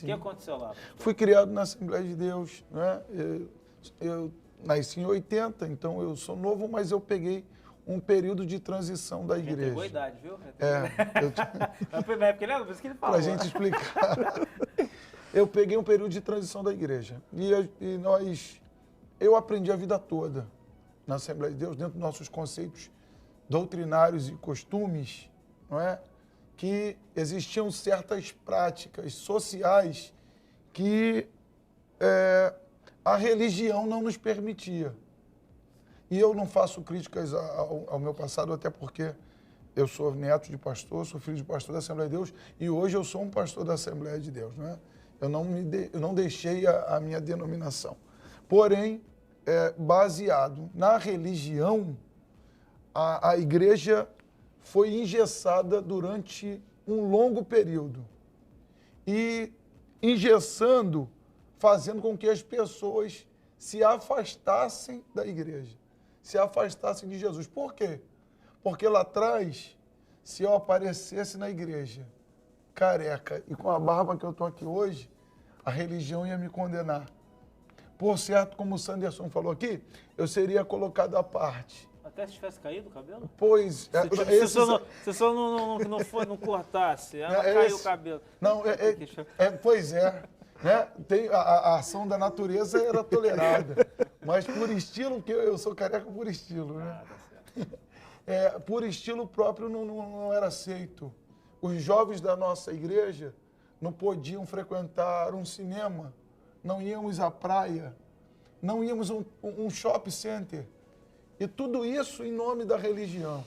O que aconteceu lá? Fui criado na Assembleia de Deus, né? Eu nasci em 80, então eu sou novo, mas eu peguei um período de transição da igreja. Entregou a idade, viu? Para a gente explicar. Eu peguei um período de transição da igreja. Eu aprendi a vida toda na Assembleia de Deus, dentro dos nossos conceitos doutrinários e costumes, não é? Que existiam certas práticas sociais que a religião não nos permitia. E eu não faço críticas ao meu passado, até porque eu sou neto de pastor, sou filho de pastor da Assembleia de Deus, e hoje eu sou um pastor da Assembleia de Deus, né? Eu não deixei a minha denominação. Porém, baseado na religião, a igreja foi engessada durante um longo período. E engessando, fazendo com que as pessoas se afastassem da igreja, se afastassem de Jesus. Por quê? Porque lá atrás, se eu aparecesse na igreja careca e com a barba que eu estou aqui hoje, a religião ia me condenar. Por certo, como o Sanderson falou aqui, eu seria colocado à parte. Até se tivesse caído o cabelo? Pois... Se só não cortasse, caiu o cabelo. Não, pois é. Né? A ação da natureza era tolerada, mas por estilo, porque eu sou careca por estilo, né? Por estilo próprio não era aceito. Os jovens da nossa igreja não podiam frequentar um cinema, não íamos à praia, não íamos a um shopping center. E tudo isso em nome da religião.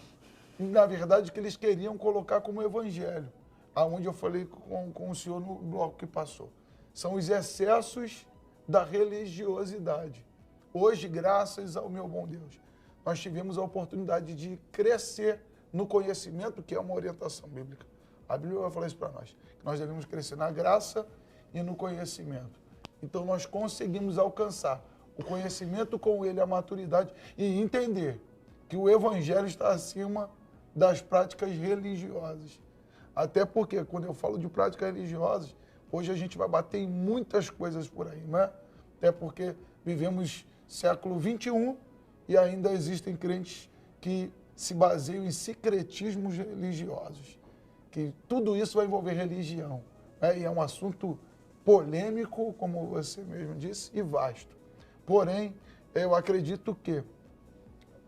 Na verdade, que eles queriam colocar como evangelho, aonde eu falei com o senhor no bloco que passou. São os excessos da religiosidade. Hoje, graças ao meu bom Deus, nós tivemos a oportunidade de crescer no conhecimento, que é uma orientação bíblica. A Bíblia vai falar isso para nós, que nós devemos crescer na graça e no conhecimento. Então, nós conseguimos alcançar o conhecimento com ele, a maturidade, e entender que o evangelho está acima das práticas religiosas. Até porque, quando eu falo de práticas religiosas, hoje a gente vai bater em muitas coisas por aí, né? Até porque vivemos século XXI e ainda existem crentes que se baseiam em secretismos religiosos. Que tudo isso vai envolver religião, né? E é um assunto polêmico, como você mesmo disse, e vasto. Porém, eu acredito que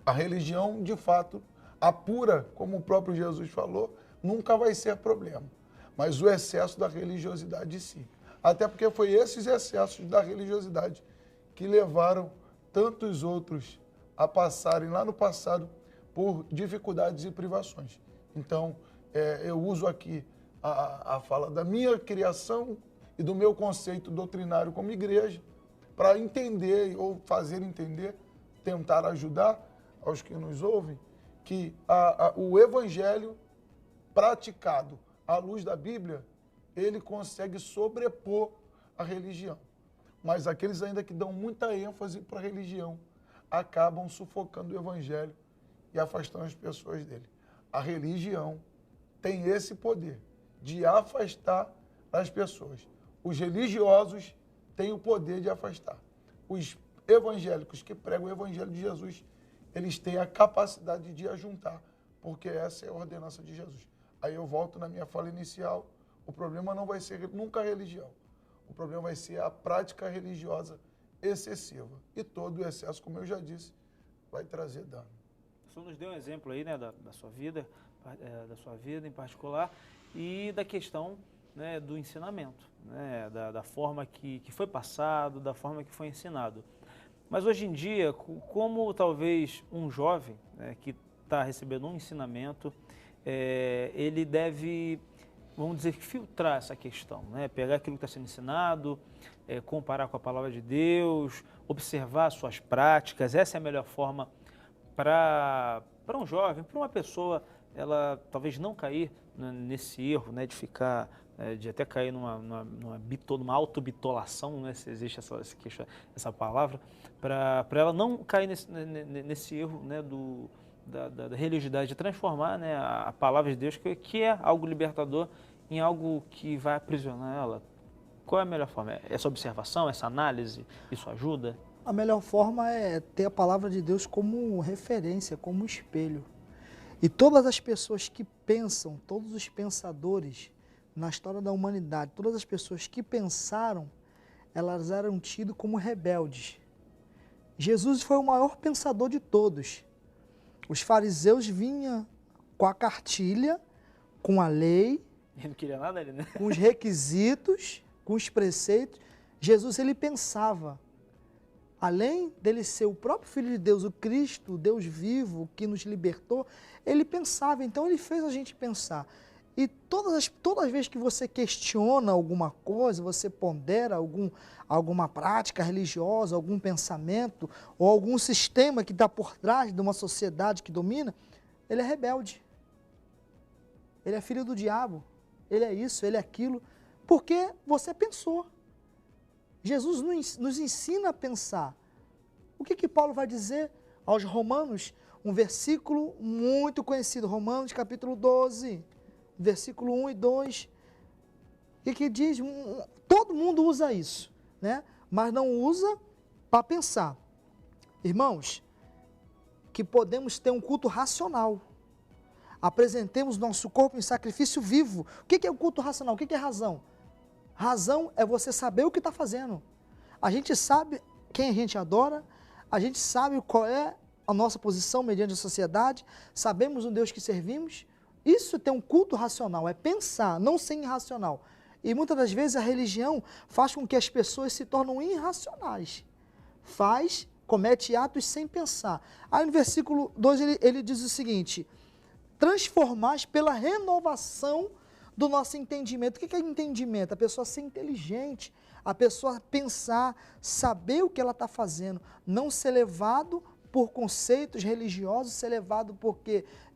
a religião, de fato, a pura, como o próprio Jesus falou, nunca vai ser problema. Mas o excesso da religiosidade, sim. Até porque foi esses excessos da religiosidade que levaram tantos outros a passarem lá no passado por dificuldades e privações. Então, eu uso aqui a fala da minha criação e do meu conceito doutrinário como igreja para entender ou fazer entender, tentar ajudar aos que nos ouvem, que o evangelho praticado à luz da Bíblia, ele consegue sobrepor a religião. Mas aqueles ainda que dão muita ênfase para a religião acabam sufocando o evangelho e afastando as pessoas dele. A religião tem esse poder de afastar as pessoas. Os religiosos têm o poder de afastar. Os evangélicos que pregam o evangelho de Jesus, eles têm a capacidade de ajuntar, porque essa é a ordenança de Jesus. Aí eu volto na minha fala inicial, o problema não vai ser nunca a religião, o problema vai ser a prática religiosa excessiva. E todo o excesso, como eu já disse, vai trazer dano. O senhor nos deu um exemplo aí, né, da sua vida em particular, e da questão, né, do ensinamento, né, da forma que foi passado, da forma que foi ensinado. Mas hoje em dia, como talvez um jovem, né, que está recebendo um ensinamento, ele deve, vamos dizer, filtrar essa questão, né? Pegar aquilo que está sendo ensinado, comparar com a palavra de Deus, observar suas práticas. Essa é a melhor forma para um jovem, para uma pessoa, ela talvez não cair, né, nesse erro, né, de ficar, de até cair numa autobitolação, né, se existe essa palavra, para ela não cair nesse erro, né, da religiosidade, de transformar, né, a palavra de Deus, que é algo libertador, em algo que vai aprisionar ela. Qual é a melhor forma? Essa observação, essa análise, isso ajuda? A melhor forma é ter a palavra de Deus como referência, como espelho. E todas as pessoas que pensam, todos os pensadores na história da humanidade, todas as pessoas que pensaram, elas eram tidas como rebeldes. Jesus foi o maior pensador de todos. Os fariseus vinham com a cartilha, com a lei, Ele não queria nada ali, né? com os requisitos, com os preceitos. Jesus, ele pensava. Além dele ser o próprio Filho de Deus, o Cristo, o Deus vivo que nos libertou, ele pensava. Então, ele fez a gente pensar. E todas as vezes que você questiona alguma coisa, você pondera alguma prática religiosa, algum pensamento, ou algum sistema que está por trás de uma sociedade que domina, ele é rebelde. Ele é filho do diabo. Ele é isso, ele é aquilo. Porque você pensou. Jesus nos ensina a pensar. O que Paulo vai dizer aos Romanos? Um versículo muito conhecido, Romanos capítulo 12, versículo 1 e 2. O que diz? Todo mundo usa isso, né? Mas não usa para pensar. Irmãos, que podemos ter um culto racional. Apresentemos nosso corpo em sacrifício vivo. O que é o culto racional? O que é razão? Razão é você saber o que está fazendo. A gente sabe quem a gente adora, a gente sabe qual é a nossa posição mediante a sociedade, sabemos o Deus que servimos. Isso tem um culto racional, é pensar, não ser irracional. E muitas das vezes a religião faz com que as pessoas se tornem irracionais. Comete atos sem pensar. Aí no versículo 2 ele diz o seguinte: transformais pela renovação do nosso entendimento. O que é entendimento? A pessoa ser inteligente, a pessoa pensar, saber o que ela está fazendo, não ser levado por conceitos religiosos, ser levado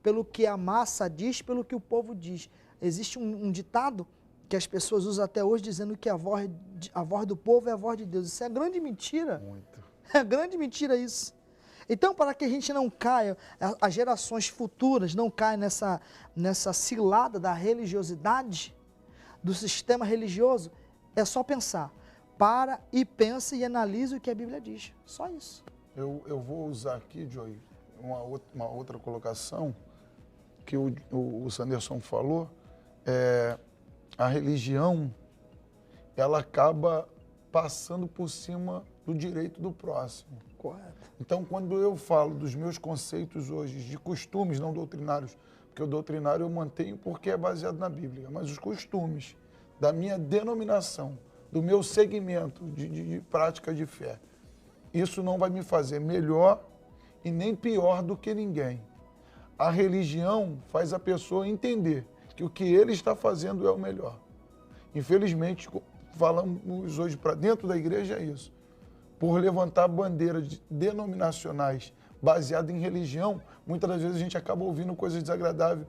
pelo que a massa diz, pelo que o povo diz. Existe um ditado que as pessoas usam até hoje, dizendo que a voz do povo é a voz de Deus. Isso é grande mentira. Muito. É grande mentira isso. Então, para que a gente não caia, as gerações futuras não caiam nessa cilada da religiosidade, do sistema religioso, é só pensar. Para e pensa e analisa o que a Bíblia diz. Só isso. Eu vou usar aqui, Joey, uma outra colocação que o Sanderson falou. A religião, ela acaba passando por cima do direito do próximo. Correto. Então, quando eu falo dos meus conceitos hoje de costumes não doutrinários, porque o doutrinário eu mantenho porque é baseado na Bíblia, mas os costumes da minha denominação, do meu segmento de prática de fé, isso não vai me fazer melhor e nem pior do que ninguém. A religião faz a pessoa entender que o que ele está fazendo é o melhor. Infelizmente, falamos hoje para dentro da igreja é isso. Por levantar bandeiras denominacionais baseadas em religião, muitas das vezes a gente acaba ouvindo coisas desagradáveis,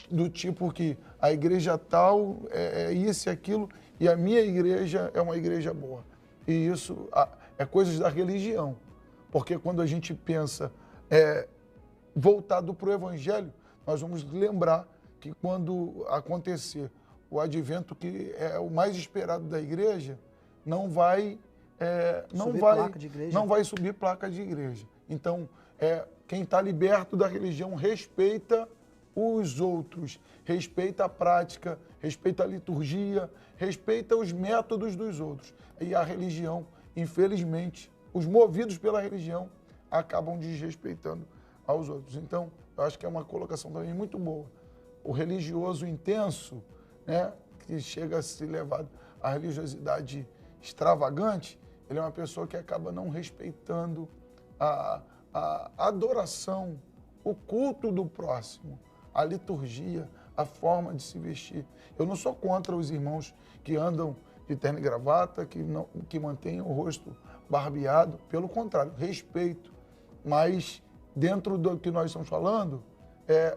do tipo que a igreja tal é isso e aquilo, e a minha igreja é uma igreja boa. E isso é coisas da religião. Porque quando a gente pensa voltado para o evangelho, nós vamos lembrar que quando acontecer o advento, que é o mais esperado da igreja, não vai subir placa de igreja. Então, quem está liberto da religião respeita os outros, respeita a prática, respeita a liturgia, respeita os métodos dos outros. E a religião, infelizmente, os movidos pela religião acabam desrespeitando aos outros. Então, eu acho que é uma colocação também muito boa. O religioso intenso, né, que chega a ser levado à religiosidade extravagante, ele é uma pessoa que acaba não respeitando a adoração, o culto do próximo, a liturgia, a forma de se vestir. Eu não sou contra os irmãos que andam de terno e gravata, que mantêm o rosto barbeado. Pelo contrário, respeito. Mas dentro do que nós estamos falando,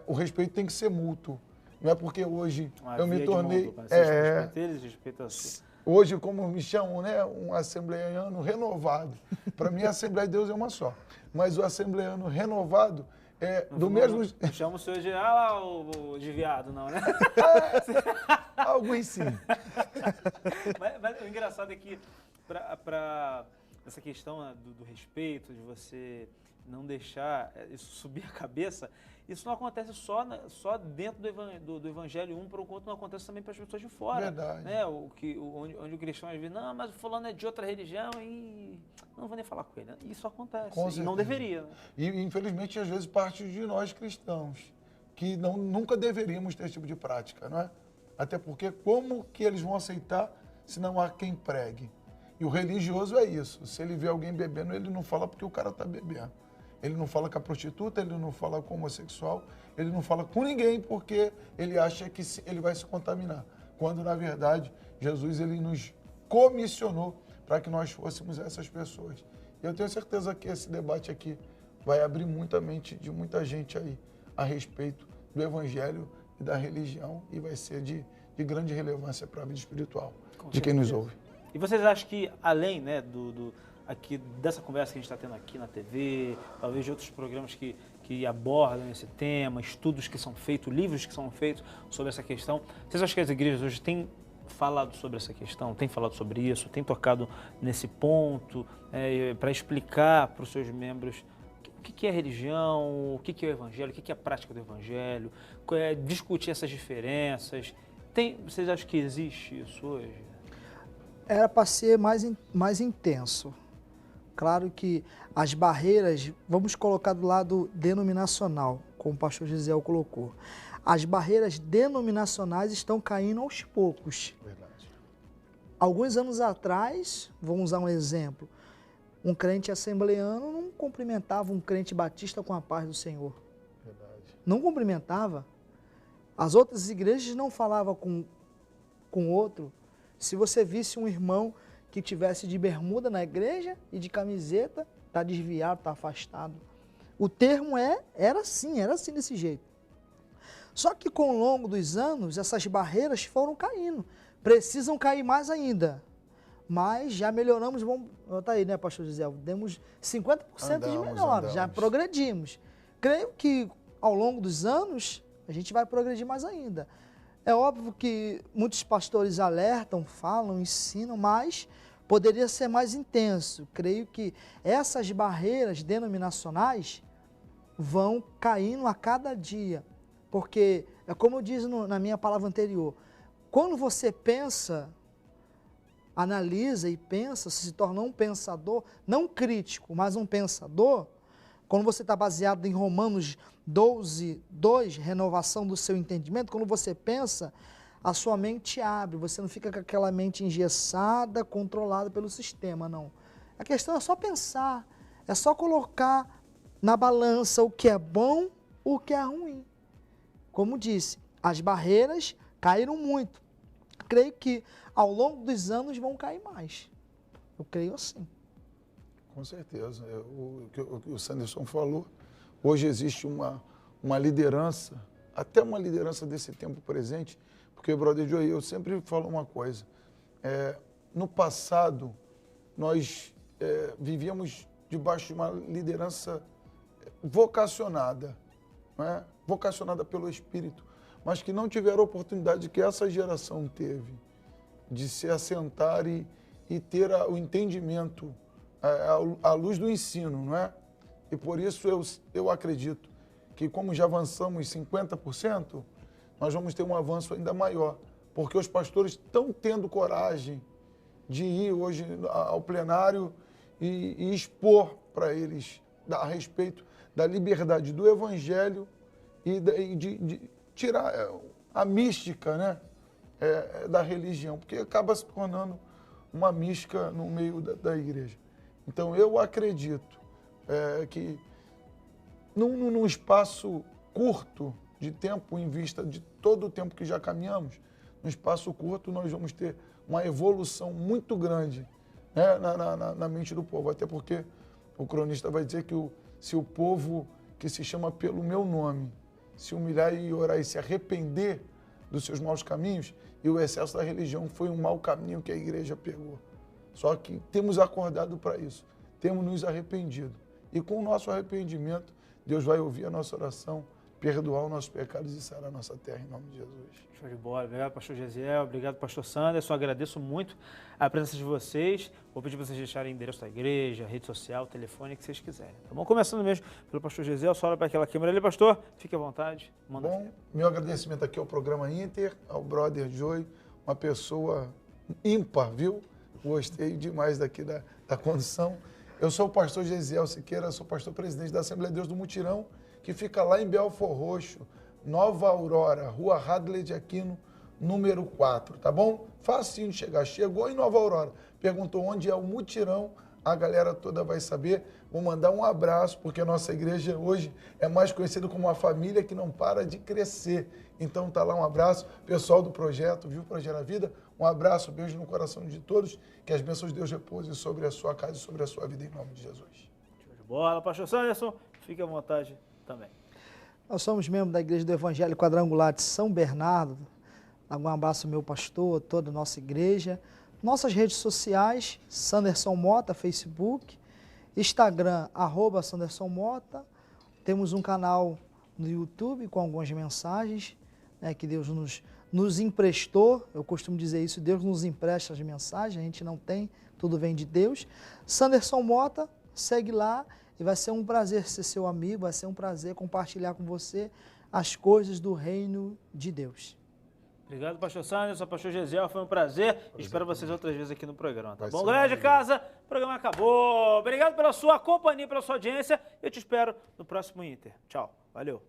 o respeito tem que ser mútuo. Não é porque hoje eu me tornei... Hoje, como me chamam, né, um assembleiano renovado. Para mim, a Assembleia de Deus é uma só. Mas o assembleiano renovado do mesmo... Não chama o senhor de, lá, o de viado, não, né? Algo em si. Mas o engraçado é que, para essa questão do respeito, de você não deixar isso subir a cabeça, isso não acontece só dentro do Evangelho um para o outro, não acontece também para as pessoas de fora. Verdade. Né? Onde o cristão às vezes, não, mas o fulano é de outra religião e não vou nem falar com ele. Isso acontece, Com e certeza. não deveria. Né? E, infelizmente, às vezes, parte de nós cristãos, que nunca deveríamos ter esse tipo de prática, não é? Até porque como que eles vão aceitar se não há quem pregue? E o religioso é isso. Se ele vê alguém bebendo, ele não fala porque o cara está bebendo. Ele não fala com a prostituta, ele não fala com o homossexual, ele não fala com ninguém porque ele acha que ele vai se contaminar. Quando, na verdade, Jesus ele nos comissionou para que nós fôssemos essas pessoas. E eu tenho certeza que esse debate aqui vai abrir muita mente de muita gente aí a respeito do Evangelho e da religião e vai ser de grande relevância para a vida espiritual de quem nos ouve. E vocês acham que, além, né, aqui dessa conversa que a gente está tendo aqui na TV, talvez de outros programas que abordam esse tema, estudos que são feitos, livros que são feitos sobre essa questão, vocês acham que as igrejas hoje têm falado sobre essa questão, têm falado sobre isso, têm tocado nesse ponto, para explicar para os seus membros o que é religião, o que é o Evangelho, o que é a prática do Evangelho, discutir essas diferenças? Vocês acham que existe isso hoje? Era para ser mais intenso. Claro que as barreiras, vamos colocar do lado denominacional, como o pastor Gisel colocou. As barreiras denominacionais estão caindo aos poucos. Verdade. Alguns anos atrás, vamos usar um exemplo, um crente assembleano não cumprimentava um crente batista com a paz do Senhor. Verdade. Não cumprimentava. As outras igrejas não falavam com outro. Se você visse um irmão que tivesse de bermuda na igreja e de camiseta, está desviado, está afastado. O termo era assim desse jeito. Só que com o longo dos anos, essas barreiras foram caindo. Precisam cair mais ainda. Mas já melhoramos, vamos botar aí, né, pastor José? Demos 50% de melhora, já progredimos. Creio que ao longo dos anos, a gente vai progredir mais ainda. É óbvio que muitos pastores alertam, falam, ensinam, mas poderia ser mais intenso. Creio que essas barreiras denominacionais vão caindo a cada dia. Porque, é como eu disse na minha palavra anterior, quando você pensa, analisa e pensa, se torna um pensador, não crítico, mas um pensador, quando você está baseado em Romanos 12, 2, renovação do seu entendimento, quando você pensa, a sua mente abre, você não fica com aquela mente engessada, controlada pelo sistema, não. A questão é só pensar, é só colocar na balança o que é bom, o que é ruim. Como disse, as barreiras caíram muito. Creio que ao longo dos anos vão cair mais. Eu creio assim. Com certeza. O que o Sanderson falou, hoje existe uma liderança, até uma liderança desse tempo presente, porque, brother Joey, eu sempre falo uma coisa. No passado, nós vivíamos debaixo de uma liderança vocacionada, não é? Vocacionada pelo Espírito, mas que não tiveram a oportunidade que essa geração teve de se assentar e ter o entendimento à luz do ensino, não é? E por isso eu acredito que, como já avançamos 50%, nós vamos ter um avanço ainda maior, porque os pastores estão tendo coragem de ir hoje ao plenário e expor para eles a respeito da liberdade do Evangelho e de tirar a mística, né, da religião, porque acaba se tornando uma mística no meio da igreja. Então, eu acredito que num espaço curto de tempo, em vista de todo o tempo que já caminhamos, num espaço curto nós vamos ter uma evolução muito grande, né, na mente do povo, até porque o cronista vai dizer que se o povo que se chama pelo meu nome se humilhar e orar e se arrepender dos seus maus caminhos, e o excesso da religião foi um mau caminho que a igreja pegou. Só que temos acordado para isso, temos nos arrependido. E com o nosso arrependimento, Deus vai ouvir a nossa oração, perdoar os nossos pecados e sarar a nossa terra, em nome de Jesus. Show de bola. Obrigado, pastor Gesiel. Obrigado, pastor Sanderson. Agradeço muito a presença de vocês. Vou pedir para vocês deixarem o endereço da igreja, rede social, telefone, que vocês quiserem. Tá bom? Começando mesmo pelo pastor Gesiel. Só olha para aquela câmera ali, pastor. Fique à vontade. Manda Bom, meu agradecimento aqui ao Programa Inter, ao brother Joey, uma pessoa ímpar, viu? Gostei demais daqui da condução. Eu sou o pastor Gesiel Siqueira, sou pastor presidente da Assembleia de Deus do Mutirão, que fica lá em Belfor Roxo, Nova Aurora, Rua Hadley de Aquino, número 4, tá bom? Facinho de chegar. Chegou em Nova Aurora, perguntou onde é o Mutirão, a galera toda vai saber. Vou mandar um abraço, porque a nossa igreja hoje é mais conhecida como uma família que não para de crescer. Então tá lá um abraço, pessoal do projeto, viu, Projeto a Vida? Um abraço, beijo no coração de todos, que as bênçãos de Deus repousem sobre a sua casa e sobre a sua vida, em nome de Jesus. Show de bola, pastor Sanderson. Fique à vontade também. Nós somos membros da Igreja do Evangelho Quadrangular de São Bernardo. Um abraço ao meu pastor, toda a nossa igreja. Nossas redes sociais, Sanderson Mota, Facebook, Instagram, @Sanderson Mota. Temos um canal no YouTube com algumas mensagens, né, que Deus nos emprestou. Eu costumo dizer isso, Deus nos empresta as mensagens, a gente não tem, tudo vem de Deus. Sanderson Mota, segue lá. E vai ser um prazer ser seu amigo, vai ser um prazer compartilhar com você as coisas do reino de Deus. Obrigado, pastor Sanderson, pastor Gesiel, foi um prazer. Espero vocês outras vezes aqui no programa, tá Vai bom? ser Galera de maravilhoso. casa, o programa acabou. Obrigado pela sua companhia, pela sua audiência. Eu te espero no próximo Inter. Tchau, valeu.